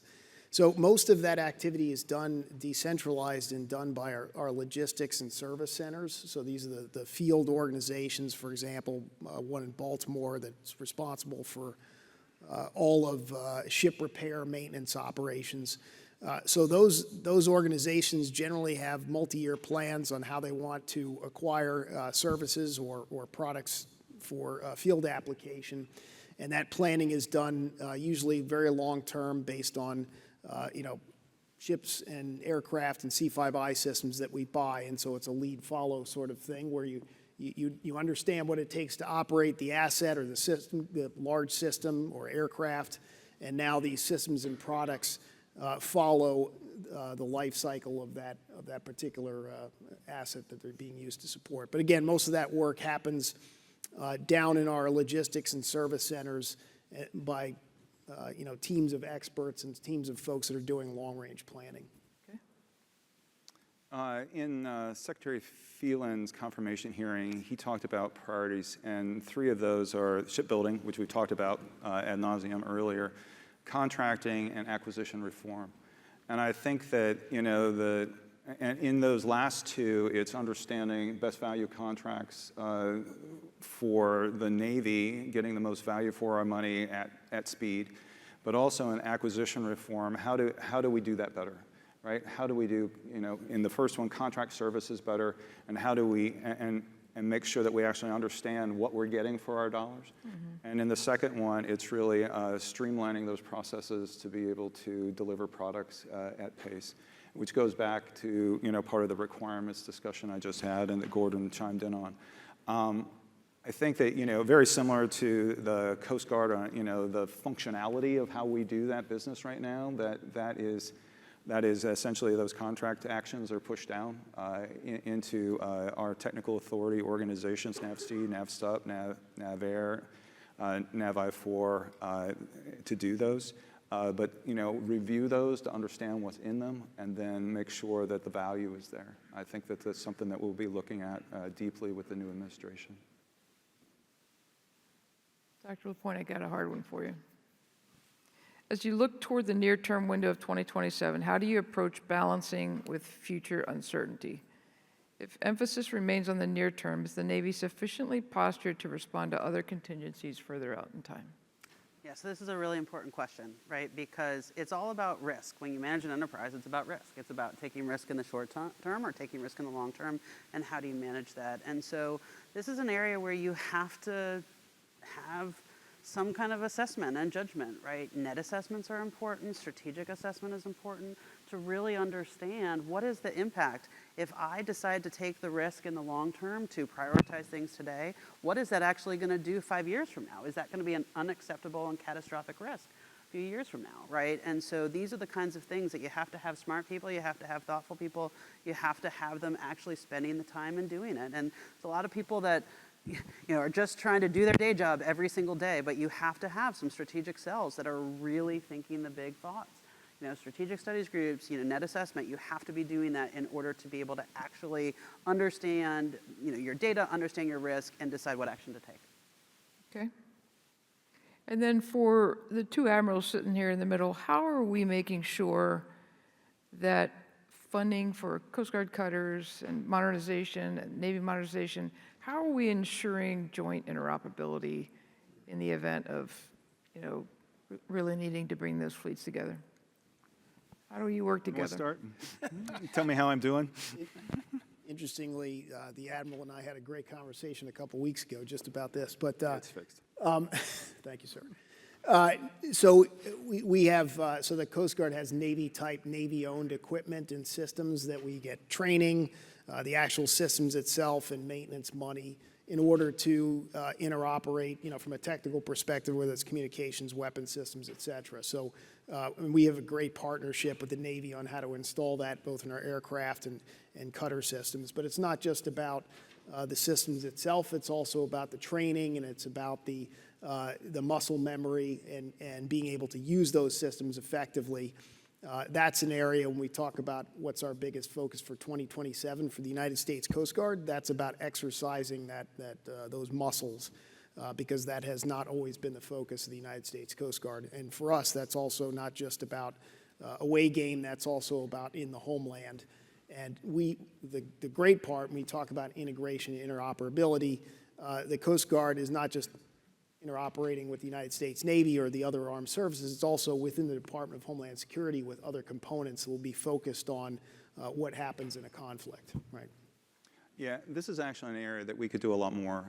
So most of that activity is done decentralized and done by our logistics and service centers. So these are the field organizations, for example, one in Baltimore that's responsible for all of ship repair, maintenance operations. So those organizations generally have multi-year plans on how they want to acquire services or products for field application. And that planning is done usually very long-term based on, ships and aircraft and C5I systems that we buy. And so it's a lead-follow sort of thing where you understand what it takes to operate the asset or the system, the large system or aircraft. And now these systems and products follow the life cycle of that particular asset that they're being used to support. But again, most of that work happens down in our logistics and service centers by teams of experts and teams of folks that are doing long-range planning. Okay. In Secretary Phelan's confirmation hearing, he talked about priorities, and 3 of those are shipbuilding, which we talked about ad nauseum earlier, contracting, and acquisition reform. And I think that, and in those last 2, it's understanding best value contracts for the Navy, getting the most value for our money at speed, but also in acquisition reform, how do we do that better, right? How do we do, in the first one, contract services better, and how do we, and make sure that we actually understand what we're getting for our dollars. Mm-hmm. And in the second one, it's really streamlining those processes to be able to deliver products at pace, which goes back to part of the requirements discussion I just had and that Gordon chimed in on. I think that, very similar to the Coast Guard, the functionality of how we do that business right now, that is essentially those contract actions are pushed down into our technical authority organizations, NAVSEA, NAVSUP, NAVAIR, NAVI4, to do those. But review those to understand what's in them and then make sure that the value is there. I think that that's something that we'll be looking at deeply with the new administration. Dr. LaPointe, I got a hard one for you. As you look toward the near-term window of 2027, how do you approach balancing with future uncertainty? If emphasis remains on the near term, is the Navy sufficiently postured to respond to other contingencies further out in time? Yeah, so this is a really important question, right? Because it's all about risk. When you manage an enterprise, it's about risk. It's about taking risk in the short term or taking risk in the long term, and how do you manage that? And so this is an area where you have to have some kind of assessment and judgment, right? Net assessments are important, strategic assessment is important to really understand what is the impact. If I decide to take the risk in the long term to prioritize things today, what is that actually going to do 5 years from now? Is that going to be an unacceptable and catastrophic risk a few years from now, right? And so these are the kinds of things that you have to have smart people, you have to have thoughtful people, you have to have them actually spending the time and doing it. And there's a lot of people that are just trying to do their day job every single day, but you have to have some strategic cells that are really thinking the big thoughts. Strategic studies groups, net assessment, you have to be doing that in order to be able to actually understand, your data, understand your risk, and decide what action to take. Okay. And then for the two admirals sitting here in the middle, how are we making sure that funding for Coast Guard cutters and modernization and Navy modernization, how are we ensuring joint interoperability in the event of, really needing to bring those fleets together? How do you work together? Want to start? Tell me how I'm doing. Interestingly, the Admiral and I had a great conversation a couple weeks ago just about this, but It's fixed. thank you, sir. So we have, so the Coast Guard has Navy-type, Navy-owned equipment and systems that we get training, the actual systems itself and maintenance money in order to interoperate, from a technical perspective, whether it's communications, weapon systems, et cetera. So we have a great partnership with the Navy on how to install that, both in our aircraft and cutter systems. But it's not just about the systems itself, it's also about the training, and it's about the muscle memory and being able to use those systems effectively. That's an area when we talk about what's our biggest focus for 2027 for the United States Coast Guard. That's about exercising those muscles because that has not always been the focus of the United States Coast Guard. And for us, that's also not just about away game, that's also about in the homeland. And the great part when we talk about integration and interoperability, the Coast Guard is not just interoperating with the United States Navy or the other armed services, it's also within the Department of Homeland Security with other components that will be focused on what happens in a conflict, right? Yeah, this is actually an area that we could do a lot more.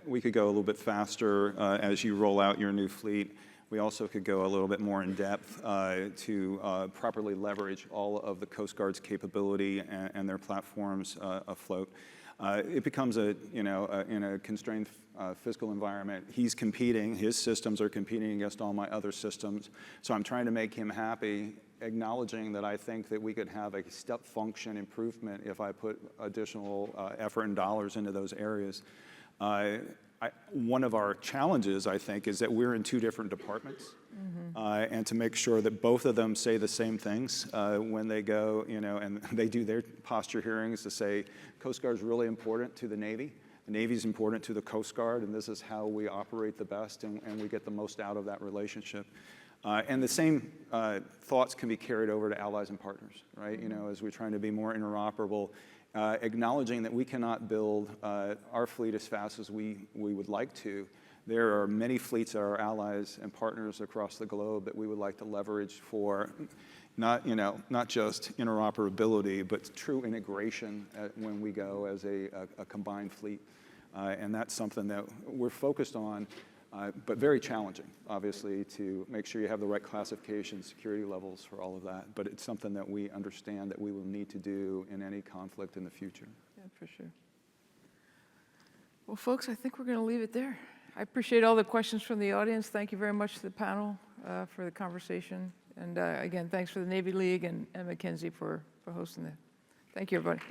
We could go a little bit faster as you roll out your new fleet. We also could go a little bit more in depth to properly leverage all of the Coast Guard's capability and their platforms afloat. It becomes in a constrained fiscal environment. He's competing, his systems are competing against all my other systems. So I'm trying to make him happy, acknowledging that I think that we could have a step function improvement if I put additional effort and dollars into those areas. One of our challenges, I think, is that we're in two different departments. And to make sure that both of them say the same things when they go, and they do their posture hearings to say, Coast Guard is really important to the Navy. The Navy is important to the Coast Guard, and this is how we operate the best, and we get the most out of that relationship. And the same thoughts can be carried over to allies and partners, right? As we're trying to be more interoperable, acknowledging that we cannot build our fleet as fast as we would like to. There are many fleets that are allies and partners across the globe that we would like to leverage for not just interoperability, but true integration when we go as a combined fleet. And that's something that we're focused on, but very challenging, obviously, to make sure you have the right classification, security levels for all of that. But it's something that we understand that we will need to do in any conflict in the future. Yeah, for sure. Well, folks, I think we're going to leave it there. I appreciate all the questions from the audience. Thank you very much to the panel for the conversation. And again, thanks for the Navy League and Mackenzie for hosting it. Thank you, everybody.